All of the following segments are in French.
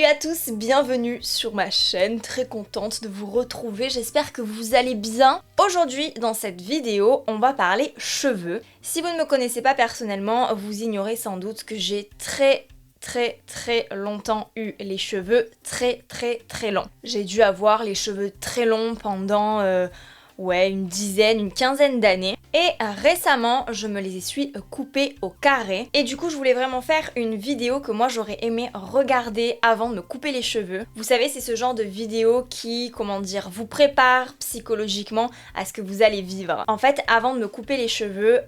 Salut à tous, bienvenue sur ma chaîne, très contente de vous retrouver, j'espère que vous allez bien. Aujourd'hui, dans cette vidéo, on va parler cheveux. Si vous ne me connaissez pas personnellement, vous ignorez sans doute que j'ai très longtemps eu les cheveux très longs. J'ai dû avoir les cheveux très longs pendant une dizaine, une quinzaine d'années. Et récemment, je me les suis coupés au carré. Et du coup, je voulais vraiment faire une vidéo que moi j'aurais aimé regarder avant de me couper les cheveux. Vous savez, c'est ce genre de vidéo qui, vous prépare psychologiquement à ce que vous allez vivre. En fait, avant de me couper les cheveux,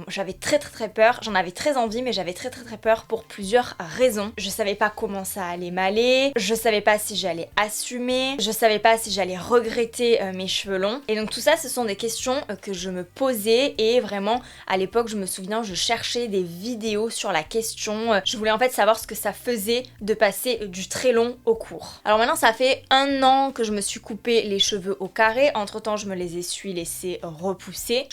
j'avais très peur. J'en avais très envie, mais j'avais très peur pour plusieurs raisons. Je savais pas comment ça allait m'aller. Je savais pas si j'allais assumer. Je savais pas si j'allais regretter mes cheveux longs. Et donc tout ça, ce sont des questions que je me posais. Et vraiment, à l'époque, je me souviens, je cherchais des vidéos sur la question. Je voulais en fait savoir ce que ça faisait de passer du très long au court. Alors maintenant, ça fait 1 an que je me suis coupé les cheveux au carré. Entre temps, je me les suis laissés repousser.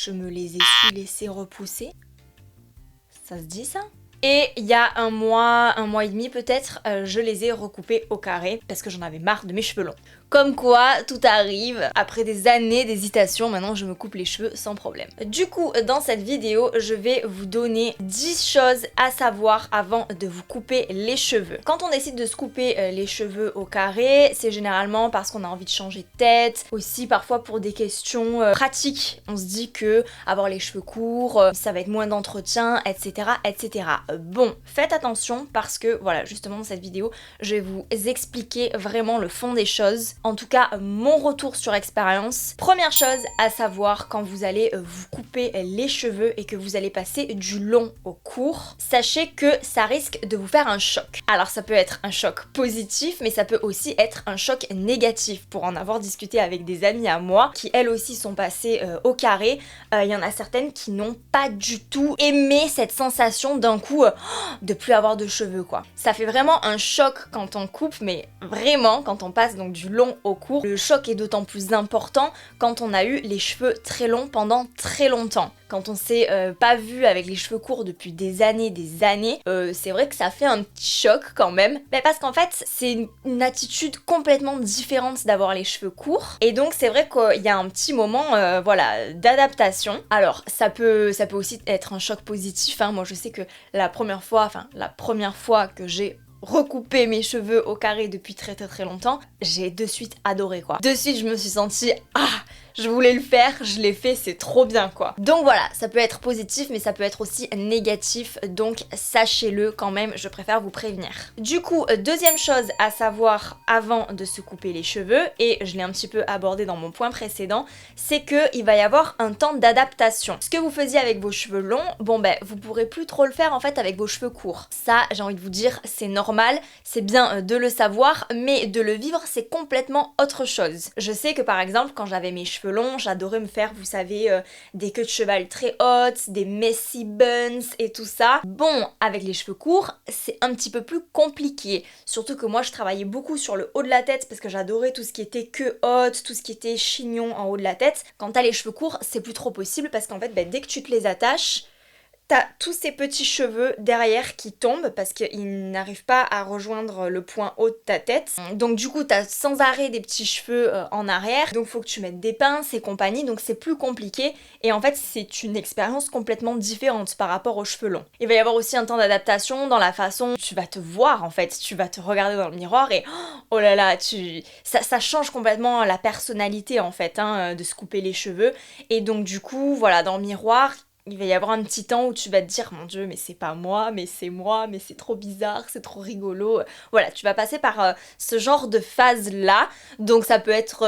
Ça se dit ça ? Et il y a un mois et demi peut-être, je les ai recoupés au carré parce que j'en avais marre de mes cheveux longs. Comme quoi, tout arrive. Après des années d'hésitation, maintenant je me coupe les cheveux sans problème. Du coup, dans cette vidéo, je vais vous donner 10 choses à savoir avant de vous couper les cheveux. Quand on décide de se couper les cheveux au carré, c'est généralement parce qu'on a envie de changer de tête, aussi parfois pour des questions pratiques. On se dit que avoir les cheveux courts, ça va être moins d'entretien, etc. Bon, faites attention parce que voilà, justement dans cette vidéo, je vais vous expliquer vraiment le fond des choses. En tout cas, mon retour sur expérience. Première chose à savoir quand vous allez vous couper les cheveux et que vous allez passer du long au court, sachez que ça risque de vous faire un choc. Alors ça peut être un choc positif, mais ça peut aussi être un choc négatif. Pour en avoir discuté avec des amies à moi, qui elles aussi sont passées au carré, il y en a certaines qui n'ont pas du tout aimé cette sensation d'un coup de plus avoir de cheveux quoi. Ça fait vraiment un choc quand on coupe, mais vraiment quand on passe donc du long au court. Le choc est d'autant plus important quand on a eu les cheveux très longs pendant très longtemps. Quand on s'est pas vu avec les cheveux courts depuis des années, c'est vrai que ça fait un petit choc quand même. Mais parce qu'en fait, c'est une attitude complètement différente d'avoir les cheveux courts. Et donc c'est vrai qu'il y a un petit moment d'adaptation. Alors ça peut aussi être un choc positif. Hein. Moi je sais que la première fois que j'ai recoupé mes cheveux au carré depuis très longtemps, j'ai de suite adoré quoi. De suite je me suis sentie je voulais le faire, je l'ai fait, c'est trop bien quoi. Donc voilà, ça peut être positif mais ça peut être aussi négatif, donc sachez-le quand même, je préfère vous prévenir. Du coup, deuxième chose à savoir avant de se couper les cheveux, et je l'ai un petit peu abordé dans mon point précédent, c'est qu'il va y avoir un temps d'adaptation. Ce que vous faisiez avec vos cheveux longs, vous pourrez plus trop le faire en fait avec vos cheveux courts. Ça, j'ai envie de vous dire, c'est normal, c'est bien de le savoir, mais de le vivre, c'est complètement autre chose. Je sais que par exemple, quand j'avais mes cheveux longs, j'adorais me faire, vous savez, des queues de cheval très hautes, des messy buns et tout ça. Bon, avec les cheveux courts, c'est un petit peu plus compliqué. Surtout que moi, je travaillais beaucoup sur le haut de la tête parce que j'adorais tout ce qui était queue haute, tout ce qui était chignon en haut de la tête. Quand t'as les cheveux courts, c'est plus trop possible parce qu'en fait, dès que tu te les attaches, t'as tous ces petits cheveux derrière qui tombent parce qu'ils n'arrivent pas à rejoindre le point haut de ta tête. Donc du coup, t'as sans arrêt des petits cheveux en arrière. Donc faut que tu mettes des pinces et compagnie. Donc c'est plus compliqué. Et en fait, c'est une expérience complètement différente par rapport aux cheveux longs. Il va y avoir aussi un temps d'adaptation dans la façon dont tu vas te voir en fait. Tu vas te regarder dans le miroir et oh là là, ça change complètement la personnalité en fait de se couper les cheveux. Et donc du coup, voilà, dans le miroir, il va y avoir un petit temps où tu vas te dire mon Dieu mais c'est pas moi, mais c'est trop bizarre, c'est trop rigolo. Voilà, tu vas passer par ce genre de phase là, donc ça peut être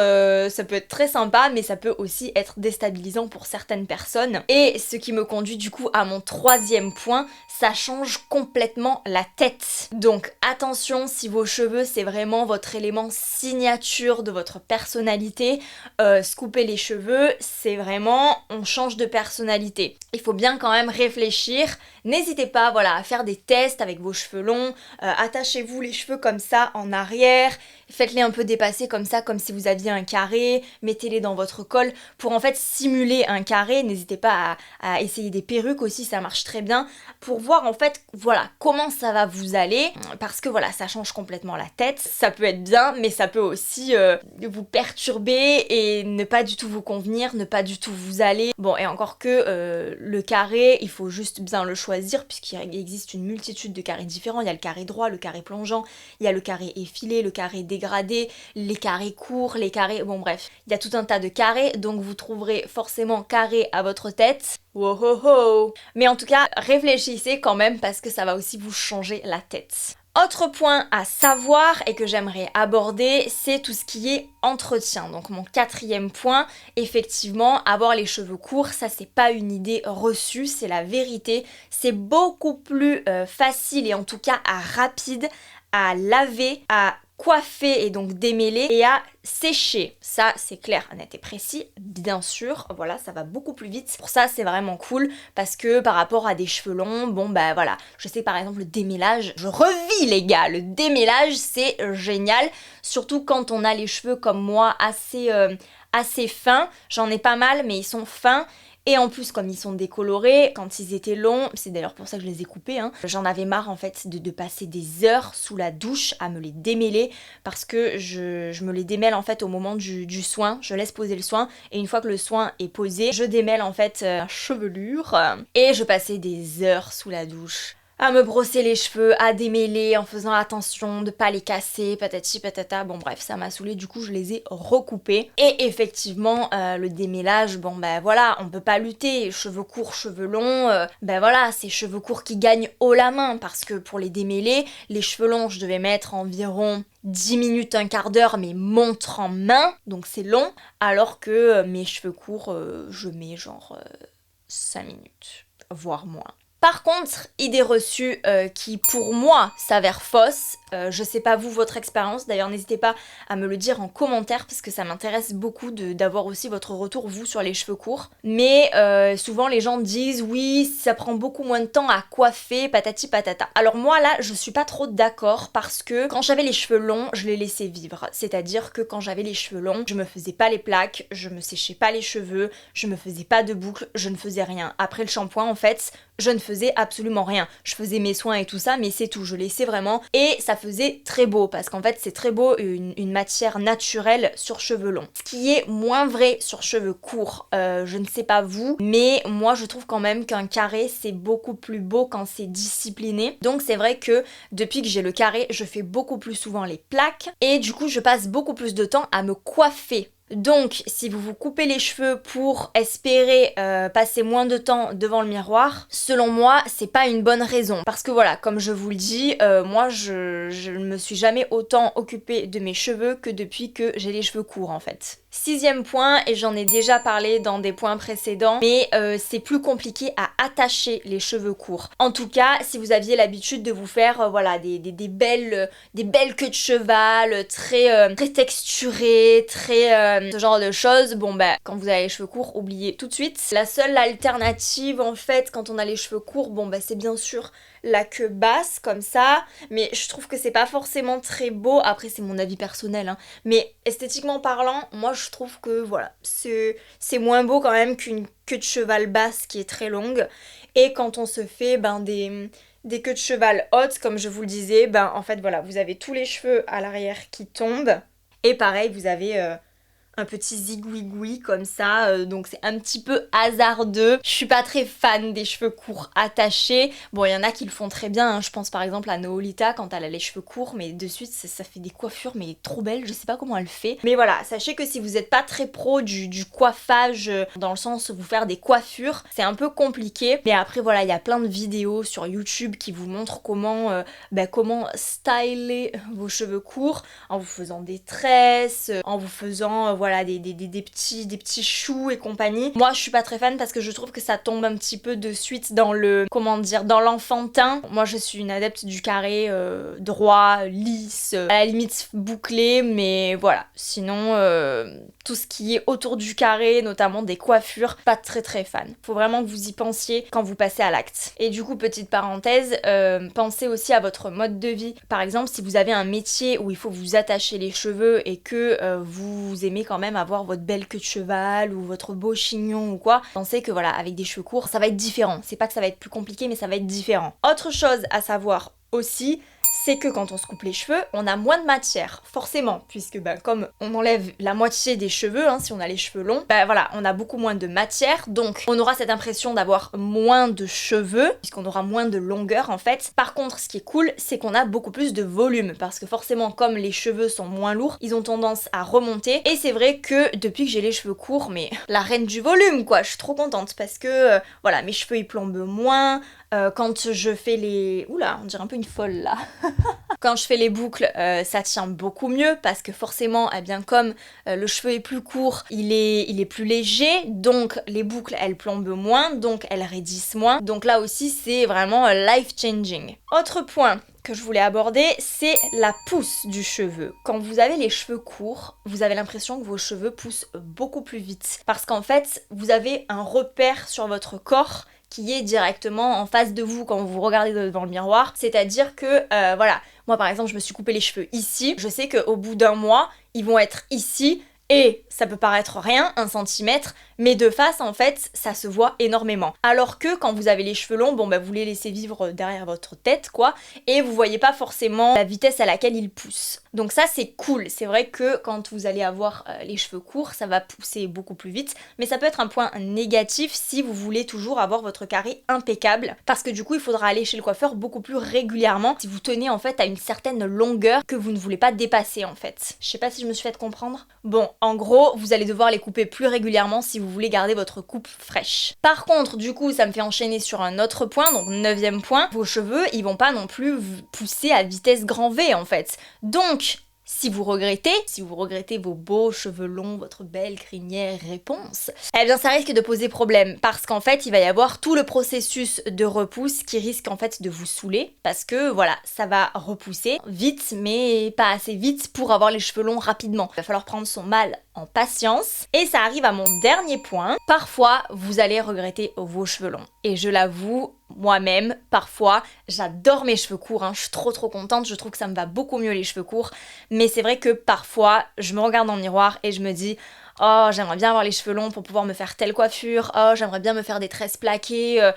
très sympa mais ça peut aussi être déstabilisant pour certaines personnes. Et ce qui me conduit du coup à mon troisième point, ça change complètement la tête. Donc attention, si vos cheveux c'est vraiment votre élément signature de votre personnalité, se couper les cheveux c'est vraiment, on change de personnalité. Il faut bien quand même réfléchir. N'hésitez pas à faire des tests avec vos cheveux longs. Attachez-vous les cheveux comme ça en arrière. Faites-les un peu dépasser comme ça, comme si vous aviez un carré. Mettez-les dans votre col pour en fait simuler un carré. N'hésitez pas à essayer des perruques aussi, ça marche très bien. Pour voir en fait, voilà, comment ça va vous aller, parce que voilà, ça change complètement la tête. Ça peut être bien, mais ça peut aussi vous perturber et ne pas du tout vous convenir, ne pas du tout vous aller. Bon, et encore que le carré, il faut juste bien le choisir, puisqu'il existe une multitude de carrés différents. Il y a le carré droit, le carré plongeant, il y a le carré effilé, le carré dégradé, les carrés courts, les carrés... Bon bref, il y a tout un tas de carrés, donc vous trouverez forcément carré à votre tête. Wow, ho, ho. Mais en tout cas, réfléchissez quand même parce que ça va aussi vous changer la tête. Autre point à savoir et que j'aimerais aborder, c'est tout ce qui est entretien. Donc mon 4e point, effectivement, avoir les cheveux courts, ça c'est pas une idée reçue, c'est la vérité. C'est beaucoup plus facile et en tout cas rapide à laver, à coiffer et donc démêler et à sécher. Ça c'est clair, net et précis, bien sûr, voilà, ça va beaucoup plus vite. Pour ça c'est vraiment cool parce que par rapport à des cheveux longs, bon bah voilà, je sais par exemple le démêlage, je revis les gars, le démêlage c'est génial, surtout quand on a les cheveux comme moi assez fins, j'en ai pas mal mais ils sont fins. Et en plus, comme ils sont décolorés, quand ils étaient longs, c'est d'ailleurs pour ça que je les ai coupés, hein, j'en avais marre en fait de passer des heures sous la douche à me les démêler parce que je me les démêle en fait au moment du soin, je laisse poser le soin et une fois que le soin est posé, je démêle en fait la chevelure et je passais des heures sous la douche à me brosser les cheveux, à démêler en faisant attention de pas les casser, patati patata, bon bref, ça m'a saoulée, du coup je les ai recoupés. Et effectivement, le démêlage, bon ben voilà, on peut pas lutter, cheveux courts, cheveux longs, ben voilà, c'est cheveux courts qui gagnent haut la main, parce que pour les démêler, les cheveux longs, je devais mettre environ 10 minutes, un quart d'heure, mais montre en main, donc c'est long, alors que mes cheveux courts, je mets genre 5 minutes, voire moins. Par contre, idée reçue qui pour moi s'avère fausse, je sais pas vous votre expérience, d'ailleurs n'hésitez pas à me le dire en commentaire parce que ça m'intéresse beaucoup d'avoir aussi votre retour vous sur les cheveux courts. Mais souvent les gens disent oui ça prend beaucoup moins de temps à coiffer, patati patata. Alors moi là je suis pas trop d'accord parce que quand j'avais les cheveux longs je les laissais vivre. C'est-à-dire que quand j'avais les cheveux longs je me faisais pas les plaques, je me séchais pas les cheveux, je me faisais pas de boucles, je ne faisais rien. Après le shampoing en fait je ne faisais absolument rien. Je faisais mes soins et tout ça, mais c'est tout. Je laissais vraiment. Et ça faisait très beau, parce qu'en fait, c'est très beau, une matière naturelle sur cheveux longs. Ce qui est moins vrai sur cheveux courts, je ne sais pas vous, mais moi, je trouve quand même qu'un carré, c'est beaucoup plus beau quand c'est discipliné. Donc, c'est vrai que depuis que j'ai le carré, je fais beaucoup plus souvent les plaques. Et du coup, je passe beaucoup plus de temps à me coiffer. Donc, si vous vous coupez les cheveux pour espérer passer moins de temps devant le miroir, selon moi, c'est pas une bonne raison. Parce que voilà, comme je vous le dis, moi, je ne me suis jamais autant occupée de mes cheveux que depuis que j'ai les cheveux courts, en fait. 6e point, et j'en ai déjà parlé dans des points précédents, mais c'est plus compliqué à attacher les cheveux courts. En tout cas, si vous aviez l'habitude de vous faire voilà, des belles queues de cheval, très texturées, très ce genre de choses, bon bah quand vous avez les cheveux courts, oubliez tout de suite. La seule alternative en fait quand on a les cheveux courts, bon bah c'est bien sûr la queue basse comme ça, mais je trouve que c'est pas forcément très beau, après c'est mon avis personnel, hein. Mais esthétiquement parlant, moi je trouve que voilà, c'est moins beau quand même qu'une queue de cheval basse qui est très longue, et quand on se fait des queues de cheval hautes, comme je vous le disais, en fait voilà, vous avez tous les cheveux à l'arrière qui tombent, et pareil vous avez un petit zigouigoui comme ça, donc c'est un petit peu hasardeux. Je suis pas très fan des cheveux courts attachés. Bon, il y en a qui le font très bien, hein. Je pense par exemple à Noolita quand elle a les cheveux courts, mais de suite ça fait des coiffures mais trop belles, je sais pas comment elle fait. Mais voilà, sachez que si vous êtes pas très pro du coiffage, dans le sens où vous faire des coiffures, c'est un peu compliqué. Mais après voilà, il y a plein de vidéos sur YouTube qui vous montrent comment styler vos cheveux courts en vous faisant des tresses, en vous faisant voilà des petits choux et compagnie. Moi je suis pas très fan parce que je trouve que ça tombe un petit peu de suite dans le, comment dire, dans l'enfantin. Moi je suis une adepte du carré droit, lisse, à la limite bouclé, mais voilà. Sinon tout ce qui est autour du carré, notamment des coiffures, pas très fan. Faut vraiment que vous y pensiez quand vous passez à l'acte. Et du coup, petite parenthèse, pensez aussi à votre mode de vie. Par exemple, si vous avez un métier où il faut vous attacher les cheveux et que vous aimez quand quand même avoir votre belle queue de cheval ou votre beau chignon ou quoi, pensez que voilà, avec des cheveux courts, ça va être différent. C'est pas que ça va être plus compliqué, mais ça va être différent. Autre chose à savoir aussi, c'est que quand on se coupe les cheveux, on a moins de matière, forcément, puisque comme on enlève la moitié des cheveux, hein, si on a les cheveux longs, voilà, on a beaucoup moins de matière, donc on aura cette impression d'avoir moins de cheveux, puisqu'on aura moins de longueur en fait. Par contre, ce qui est cool, c'est qu'on a beaucoup plus de volume, parce que forcément, comme les cheveux sont moins lourds, ils ont tendance à remonter, et c'est vrai que depuis que j'ai les cheveux courts, mais la reine du volume quoi, je suis trop contente, parce que voilà, mes cheveux ils plombent moins, quand je fais les... Oula, on dirait un peu une folle là. Quand je fais les boucles, ça tient beaucoup mieux parce que forcément, eh bien comme le cheveu est plus court, il est plus léger, donc les boucles elles plombent moins, donc elles raidissent moins. Donc là aussi c'est vraiment life changing. Autre point que je voulais aborder, c'est la pousse du cheveu. Quand vous avez les cheveux courts, vous avez l'impression que vos cheveux poussent beaucoup plus vite. Parce qu'en fait, vous avez un repère sur votre corps qui est directement en face de vous quand vous regardez devant le miroir. C'est-à-dire que, voilà, moi par exemple, je me suis coupé les cheveux ici. Je sais qu'au bout d'un mois, ils vont être ici. Et ça peut paraître rien, 1 centimètre, mais de face en fait ça se voit énormément. Alors que quand vous avez les cheveux longs, vous les laissez vivre derrière votre tête quoi, et vous voyez pas forcément la vitesse à laquelle ils poussent. Donc ça c'est cool, c'est vrai que quand vous allez avoir les cheveux courts, ça va pousser beaucoup plus vite, mais ça peut être un point négatif si vous voulez toujours avoir votre carré impeccable, parce que du coup il faudra aller chez le coiffeur beaucoup plus régulièrement si vous tenez en fait à une certaine longueur que vous ne voulez pas dépasser en fait. Je sais pas si je me suis fait comprendre. Bon, en gros, vous allez devoir les couper plus régulièrement si vous voulez garder votre coupe fraîche. Par contre, du coup, ça me fait enchaîner sur un autre point, donc 9e point, vos cheveux, ils vont pas non plus pousser à vitesse grand V en fait. Donc, si vous regrettez vos beaux cheveux longs, votre belle crinière réponse, eh bien ça risque de poser problème parce qu'en fait il va y avoir tout le processus de repousse qui risque en fait de vous saouler parce que voilà, ça va repousser vite mais pas assez vite pour avoir les cheveux longs rapidement. Il va falloir prendre son mal en patience. Et ça arrive à mon dernier point. Parfois, vous allez regretter vos cheveux longs. Et je l'avoue, moi-même, parfois, j'adore mes cheveux courts, hein. Je suis trop contente, je trouve que ça me va beaucoup mieux les cheveux courts. Mais c'est vrai que parfois, je me regarde dans le miroir et je me dis... Oh, j'aimerais bien avoir les cheveux longs pour pouvoir me faire telle coiffure. Oh, j'aimerais bien me faire des tresses plaquées,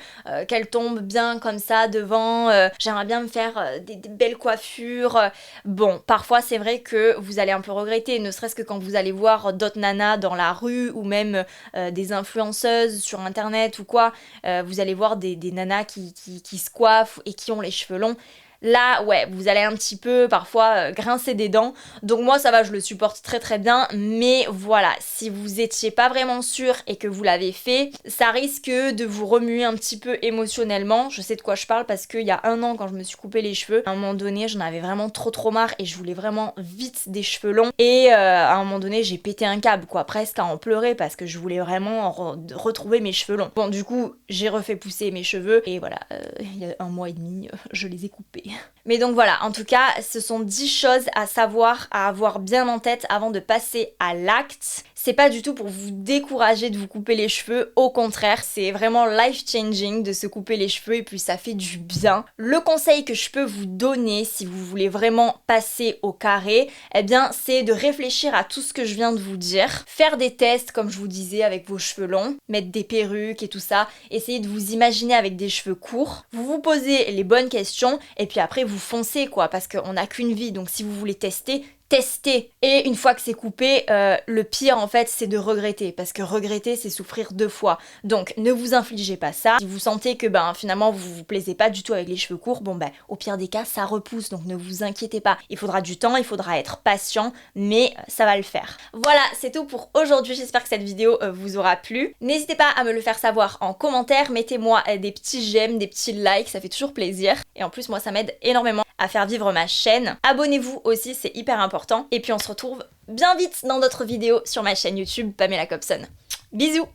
qu'elles tombent bien comme ça devant. J'aimerais bien me faire des belles coiffures. Bon, parfois c'est vrai que vous allez un peu regretter, ne serait-ce que quand vous allez voir d'autres nanas dans la rue ou même des influenceuses sur internet ou quoi. Vous allez voir des nanas qui se coiffent et qui ont les cheveux longs. Là, ouais, vous allez un petit peu parfois grincer des dents. Donc moi, ça va, je le supporte très bien. Mais voilà, si vous étiez pas vraiment sûr et que vous l'avez fait, ça risque de vous remuer un petit peu émotionnellement. Je sais de quoi je parle parce qu'il y a 1 an, quand je me suis coupé les cheveux, à un moment donné, j'en avais vraiment trop marre et je voulais vraiment vite des cheveux longs. Et à un moment donné, j'ai pété un câble, quoi, presque à en pleurer parce que je voulais vraiment retrouver mes cheveux longs. Bon, du coup, j'ai refait pousser mes cheveux et voilà, il y a 1 mois et demi, je les ai coupés. Mais donc voilà, en tout cas, ce sont 10 choses à savoir, à avoir bien en tête avant de passer à l'acte. C'est pas du tout pour vous décourager de vous couper les cheveux, au contraire, c'est vraiment life changing de se couper les cheveux et puis ça fait du bien. Le conseil que je peux vous donner si vous voulez vraiment passer au carré, eh bien c'est de réfléchir à tout ce que je viens de vous dire, faire des tests comme je vous disais avec vos cheveux longs, mettre des perruques et tout ça, essayer de vous imaginer avec des cheveux courts, vous vous posez les bonnes questions et puis après vous foncez quoi, parce qu'on n'a qu'une vie, donc si vous voulez tester, tester. Et une fois que c'est coupé, le pire en fait c'est de regretter, parce que regretter c'est souffrir 2 fois. Donc ne vous infligez pas ça. Si vous sentez que finalement vous vous plaisez pas du tout avec les cheveux courts, au pire des cas ça repousse, donc ne vous inquiétez pas. Il faudra du temps, il faudra être patient, mais ça va le faire. Voilà, c'est tout pour aujourd'hui, j'espère que cette vidéo vous aura plu. N'hésitez pas à me le faire savoir en commentaire, mettez-moi des petits j'aime, des petits likes, ça fait toujours plaisir. Et en plus moi ça m'aide énormément à faire vivre ma chaîne. Abonnez-vous aussi, c'est hyper important. Et puis on se retrouve bien vite dans d'autres vidéos sur ma chaîne YouTube Pamela Cobson. Bisous!